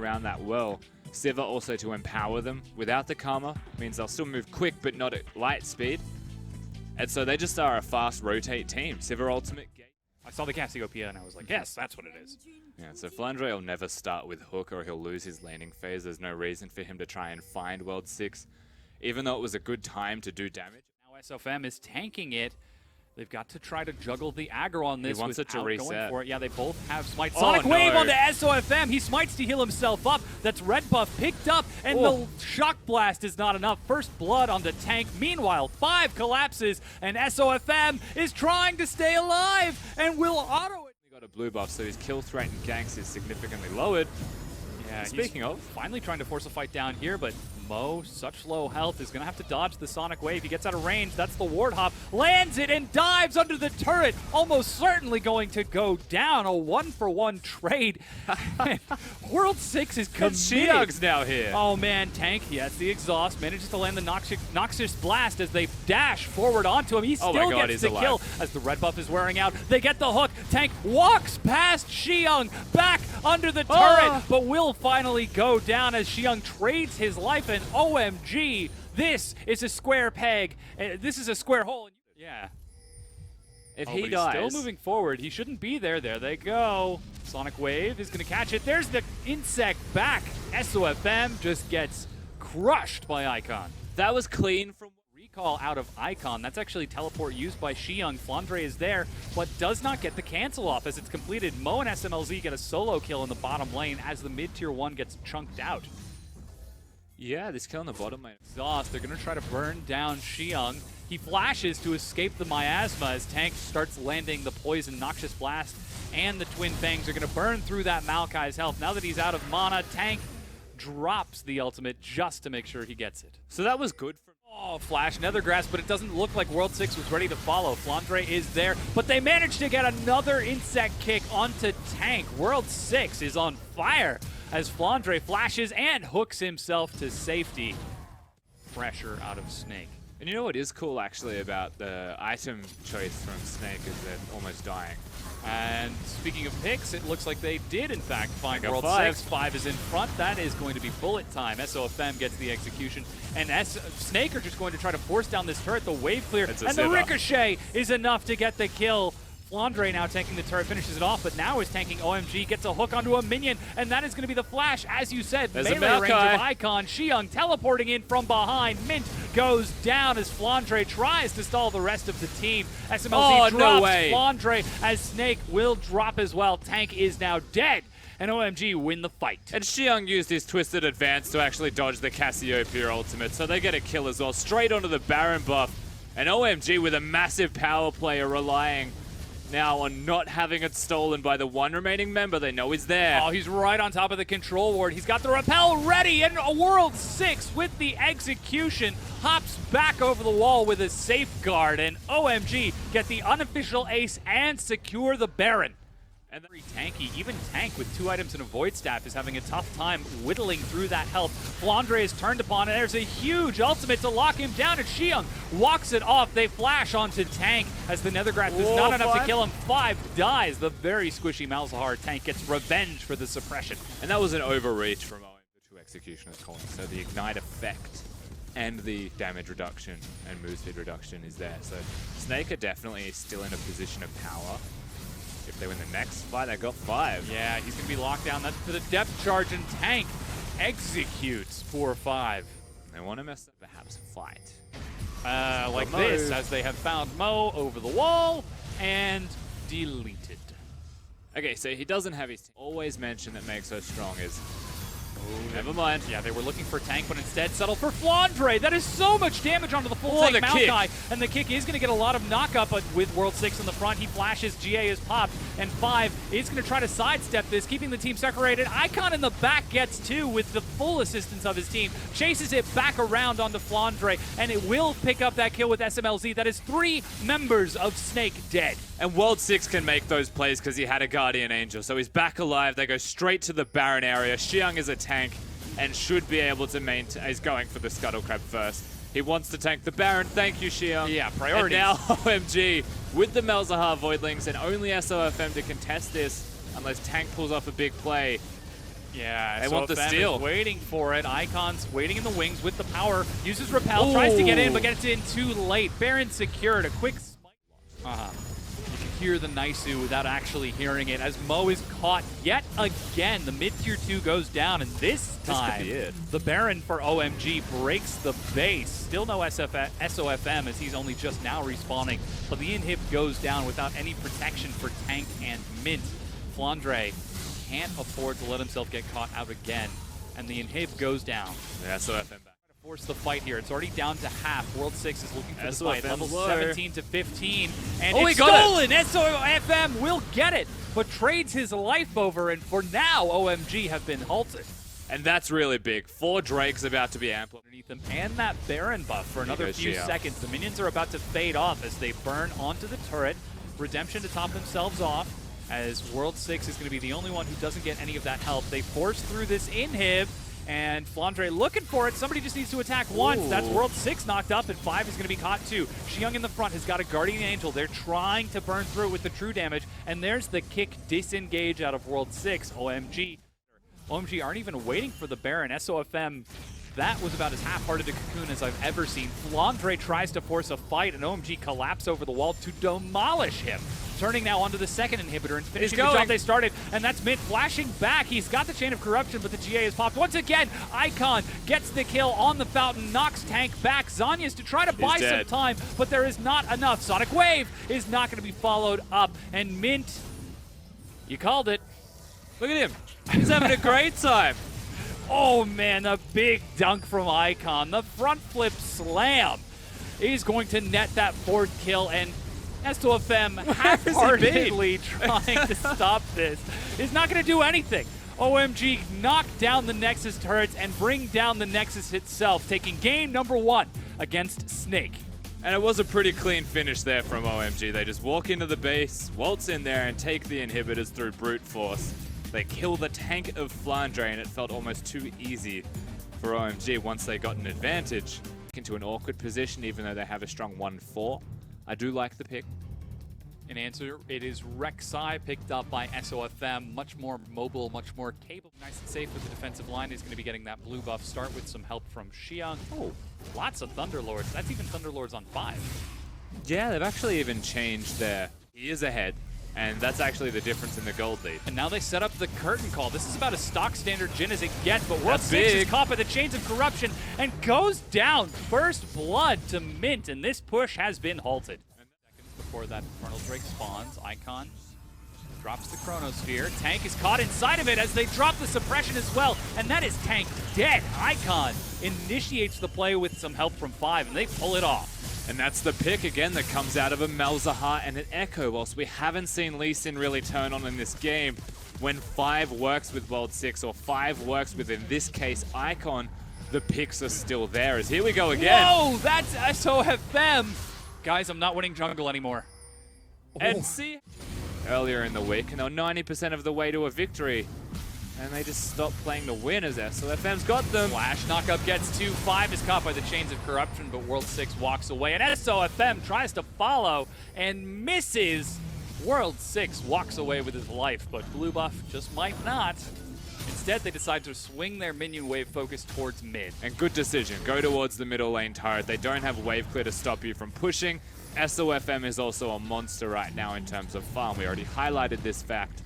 around that well. Sivir also to empower them without the Karma means they'll still move quick but not at light speed. And so they just are a fast rotate team. Sivir ultimate. I saw the Cassiopeia and I was like, yes, that's what it is. Yeah, so Flandre will never start with Hook or he'll lose his laning phase. There's no reason for him to try and find World 6, even though it was a good time to do damage. Now SOFM is tanking it. They've got to try to juggle the aggro on this. He wants it to reset. Going for it. Yeah, they both have smite. Oh, Sonic Wave no. onto SOFM. He smites to heal himself up. That's red buff picked up, and the shock blast is not enough. First blood on the tank. Meanwhile, 5 collapses, and SOFM is trying to stay alive and will auto it. He got a blue buff, so his kill threat and ganks is significantly lowered. Yeah, Speaking of, finally trying to force a fight down here, but Mo, such low health, is going to have to dodge the Sonic Wave. He gets out of range. That's the ward hop. Lands it and dives under the turret. Almost certainly going to go down. A 1-for-1 trade. World 6 is committed. Xiang's now here. Oh, man. Tank, he has the exhaust. Manages to land the Noxious Blast as they dash forward onto him. He still gets the kill as the red buff is wearing out. They get the hook. Tank walks past Xiang back under the turret, but will finally go down as Xiang trades his life. And OMG, this is a square peg. This is a square hole. Yeah. If but he he's dies, still moving forward. He shouldn't be there. There they go. Sonic Wave is going to catch it. There's the insect back. SOFM just gets crushed by Icon. that was clean from recall out of Icon. That's actually teleport used by Xiang. Flandre is there, but does not get the cancel off as it's completed. Mo and SMLZ get a solo kill in the bottom lane as the mid-tier 1 gets chunked out. Yeah, this kill on the bottom lane. Exhaust, they're going to try to burn down Xiang. He flashes to escape the miasma as Tank starts landing the poison. Noxious Blast and the Twin Fangs are going to burn through that Maokai's health. Now that he's out of mana, Tank drops the ultimate just to make sure he gets it. So that was good for Flash, Nethergrass, but it doesn't look like World 6 was ready to follow. Flandre is there, but they managed to get another insect kick onto Tank. World 6 is on fire as Flandre flashes and hooks himself to safety. Pressure out of Snake. And you know what is cool actually about the item choice from Snake is they're almost dying. And speaking of picks, it looks like they did in fact find World 5. 6. 5 is in front. That is going to be bullet time. SOFM gets the execution. And Snake are just going to try to force down this turret. The wave clear. And the ricochet is enough to get the kill. Flandre now tanking the turret, finishes it off, but now is tanking OMG, gets a hook onto a minion, and that is going to be the flash. As you said, there's melee range of Icon. Xiang teleporting in from behind. Mint goes down as Flandre tries to stall the rest of the team. SMLZ drops Flandre as Snake will drop as well. Tank is now dead, and OMG win the fight. And Xiang used his Twisted Advance to actually dodge the Cassiopeia ultimate, so they get a kill as well, straight onto the Baron buff. And OMG with a massive power player relying now on not having it stolen by the one remaining member they know is there. Oh, he's right on top of the control ward. He's got the rappel ready, and a World 6 with the execution hops back over the wall with a safeguard, and OMG get the unofficial ace and secure the Baron. And very tanky, even Tank with 2 items and a Void Staff is having a tough time whittling through that health. Flandre is turned upon, and there's a huge ultimate to lock him down, and Xiang walks it off. They flash onto Tank as the Nethergrass is not enough to kill him. 5 dies. The very squishy Malzahar Tank gets revenge for the suppression. And that was an overreach from the 2 executioners calling. So the ignite effect and the damage reduction and move speed reduction is there. So Snake are definitely still in a position of power. If they win the next fight, they got 5. Yeah, he's going to be locked down. That's for the depth charge, and Tank executes 4-5. They want to mess up perhaps fight. Like this, as they have found Mo over the wall and deleted. Okay, so he doesn't have his always mention that makes us strong is... Oh, never mind. Yeah, they were looking for Tank, but instead settled for Flandre. That is so much damage onto the full tank Maokai. And the kick is going to get a lot of knock-up, but with World 6 in the front, he flashes, GA is popped, and 5 is going to try to sidestep this, keeping the team separated. Icon in the back gets 2 with the full assistance of his team, chases it back around onto Flandre, and it will pick up that kill with SMLZ. That is 3 members of Snake dead. And World 6 can make those plays because he had a Guardian Angel. So he's back alive. They go straight to the Baron area. Xiang is a tank and should be able to maintain. He's going for the Scuttle Crab first. He wants to tank the Baron. Thank you, Xiang. Yeah, priorities. And now OMG with the Malzahar Voidlings and only SOFM to contest this unless Tank pulls off a big play. Yeah, they so want the FM steal. is waiting for it. Icon's waiting in the wings with the power. Uses Repel, tries to get in, but gets in too late. Baron secured a quick spike. You can hear the Naisu without actually hearing it as Mo is caught yet again. The mid-tier 2 goes down, and this time, could be it. the Baron for OMG breaks the base. Still no SOFM as he's only just now respawning, but the inhib goes down without any protection for Tank and Mint. Flandre can't afford to let himself get caught out again, and the inhib goes down. Yeah, so FM back. Force the fight here. It's already down to half. World 6 is looking for the SOFM fight. Level low. 17 to 15. And Oh, it's he got stolen! SOFM will get it, but trades his life over, and for now, OMG have been halted. And that's really big. 4 Drakes about to be amplified. Underneath them, and that Baron buff for another goes few Shia. seconds. The minions are about to fade off as they burn onto the turret. Redemption to top themselves off, as World 6 is going to be the only one who doesn't get any of that help. They force through this inhib, and Flandre looking for it. Somebody just needs to attack once. Ooh. That's World 6 knocked up, and 5 is going to be caught too. Xiang in the front has got a Guardian Angel. They're trying to burn through it with the true damage, and there's the kick disengage out of World 6. OMG aren't even waiting for the Baron. SOFM, that was about as half-hearted a cocoon as I've ever seen. Flandre tries to force a fight, and OMG collapse over the wall to demolish him. Turning now onto the second inhibitor and finishing the job they started, and that's Mint flashing back. He's got the Chain of Corruption, but the GA is popped. Once again, Icon gets the kill on the Fountain, knocks Tank back. Zanya's to try to buy some time, but there is not enough. Sonic Wave is not going to be followed up, and Mint, you called it. Look at him. He's having a great time. Oh man, a big dunk from Icon. The front flip slam. He's going to net that 4th kill, and SOFM half-heartedly trying to stop this is not going to do anything. OMG knock down the Nexus turrets and bring down the Nexus itself, taking game number 1 against Snake. And it was a pretty clean finish there from OMG. They just walk into the base, waltz in there, and take the inhibitors through brute force. They kill the tank of Flandre, and it felt almost too easy for OMG once they got an advantage. Into an awkward position, even though they have a strong 1-4. I do like the pick. In answer, it is Rek'Sai picked up by SOFM. Much more mobile, much more capable. Nice and safe with the defensive line. He's going to be getting that blue buff. Start with some help from Xiang. Oh, lots of Thunderlords. That's even Thunderlords on 5. Yeah, they've actually even changed their ears ahead. And that's actually the difference in the gold lead. And now they set up the curtain call. This is about as stock standard Jhin as it gets, but World That's 6 is big. caught by the Chains of Corruption and goes down. First blood to Mint, and this push has been halted. Seconds before that Infernal Drake spawns, Icon drops the Chronosphere. Tank is caught inside of it as they drop the suppression as well, and that is Tank dead. Icon initiates the play with some help from 5, and they pull it off. And that's the pick again that comes out of a Malzahar and an Echo. Whilst we haven't seen Lee Sin really turn on in this game, when 5 works with World 6 or 5 works with, in this case, Icon, the picks are still there. As here we go again. Whoa, that's SOFM. Guys, I'm not winning jungle anymore. And see, earlier in the week, and they're 90% of the way to a victory. And they just stopped playing to win as SOFM's got them. Flash knockup gets 2. 5 is caught by the Chains of Corruption, but World 6 walks away. And SOFM tries to follow and misses. World 6 walks away with his life, but blue buff just might not. Instead, they decide to swing their minion wave focus towards mid. And good decision. Go towards the middle lane turret. They don't have wave clear to stop you from pushing. SOFM is also a monster right now in terms of farm. We already highlighted this fact.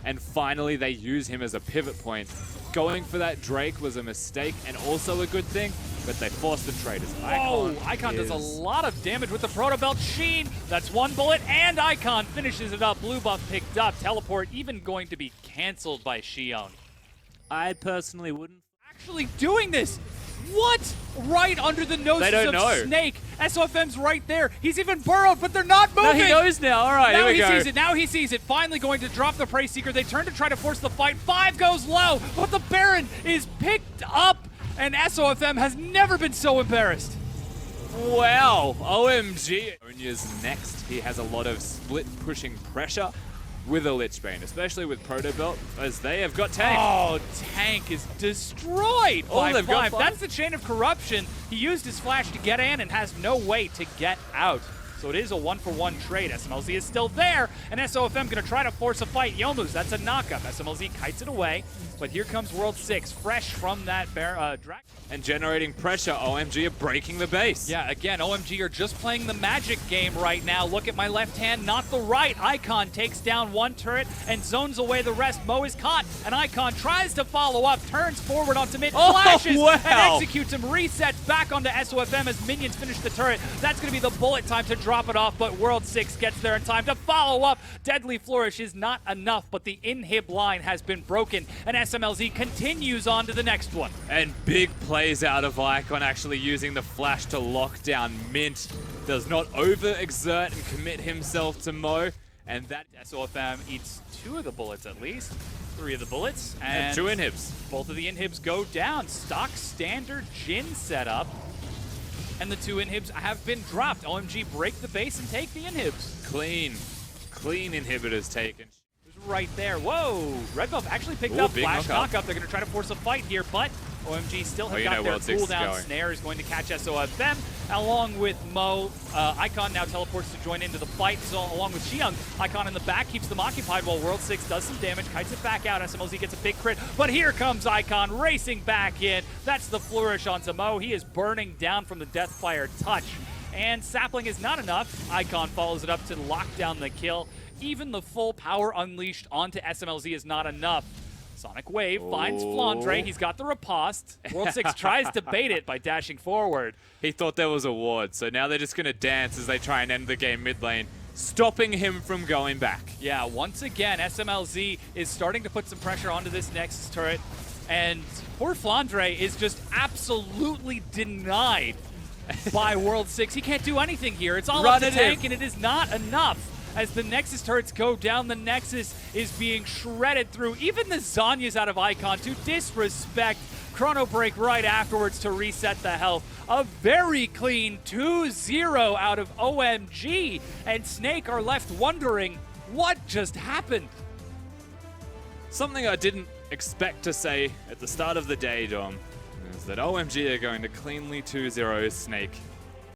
And finally, they use him as a pivot point. Going for that Drake was a mistake and also a good thing, but they forced the trade as Icon. Icon does a lot of damage with the Proto Belt Sheen. That's 1 bullet, and Icon finishes it up. Blue buff picked up. Teleport even going to be canceled by Xion. I personally wouldn't. Actually doing this. What? Right under the noses of Snake. SOFM's right there. He's even burrowed, but they're not moving. No, he knows now. All right, now here we go. He sees it. Now he sees it. Finally going to drop the Prey Seeker. They turn to try to force the fight. 5 goes low, but the Baron is picked up, and SOFM has never been so embarrassed. Wow, OMG. Onya's next. He has a lot of split pushing pressure with a Lich Bane, especially with Proto Belt, as they have got Tank. Oh, Tank is destroyed by they've got 5. That's the Chain of Corruption. He used his flash to get in and has no way to get out. So it is a 1-for-1 trade. SMLZ is still there, and SOFM going to try to force a fight. Yomu's, that's a knockup. SMLZ kites it away, but here comes World 6, fresh from that drag. And generating pressure, OMG are breaking the base. Yeah, again, OMG are just playing the magic game right now. Look at my left hand, not the right. Icon takes down one turret and zones away the rest. Mo is caught, and Icon tries to follow up, turns forward onto mid, flashes, wow. and executes him, resets back onto SOFM as minions finish the turret. That's going to be the bullet time to drop it off, but World 6 gets there in time to follow up. Deadly Flourish is not enough, but the inhib line has been broken, and SMLZ continues on to the next one. And big plays out of Icon, actually using the flash to lock down Mint. Does not overexert and commit himself to Mo. And that SOFM eats 2 of the bullets at least. 3 of the bullets. and 2 inhibs. Both of the inhibs go down. Stock standard Jin setup. And the 2 inhibs have been dropped. OMG break the base and take the inhibs. Clean inhibitors taken. Right there. Whoa! Red Buff actually picked Ooh, up big Flash knockup. Knockup. They're going to try to force a fight here, but OMG still have you got know their World 6 is cooldown. going. Snare is going to catch SOFM along with Mo. Icon now teleports to join into the fight, so along with Xiang. Icon in the back keeps them occupied while World 6 does some damage, kites it back out. SMLZ gets a big crit, but here comes Icon racing back in. That's the flourish onto Mo. He is burning down from the Deathfire touch. And Sapling is not enough. Icon follows it up to lock down the kill. Even the full power unleashed onto SMLZ is not enough. Sonic Wave finds Flandre. He's got the riposte. World 6 tries to bait it by dashing forward. He thought there was a ward, so now they're just going to dance as they try and end the game mid lane, stopping him from going back. Yeah, once again, SMLZ is starting to put some pressure onto this Nexus turret, and poor Flandre is just absolutely denied by World 6. He can't do anything here. It's all up to tank, and it is not enough. As the Nexus turrets go down, the Nexus is being shredded through. Even the Zanya's out of Icon to disrespect. Chrono Break right afterwards to reset the health. A very clean 2-0 out of OMG. And Snake are left wondering, what just happened? Something I didn't expect to say at the start of the day, Dom, is that OMG are going to cleanly 2-0 Snake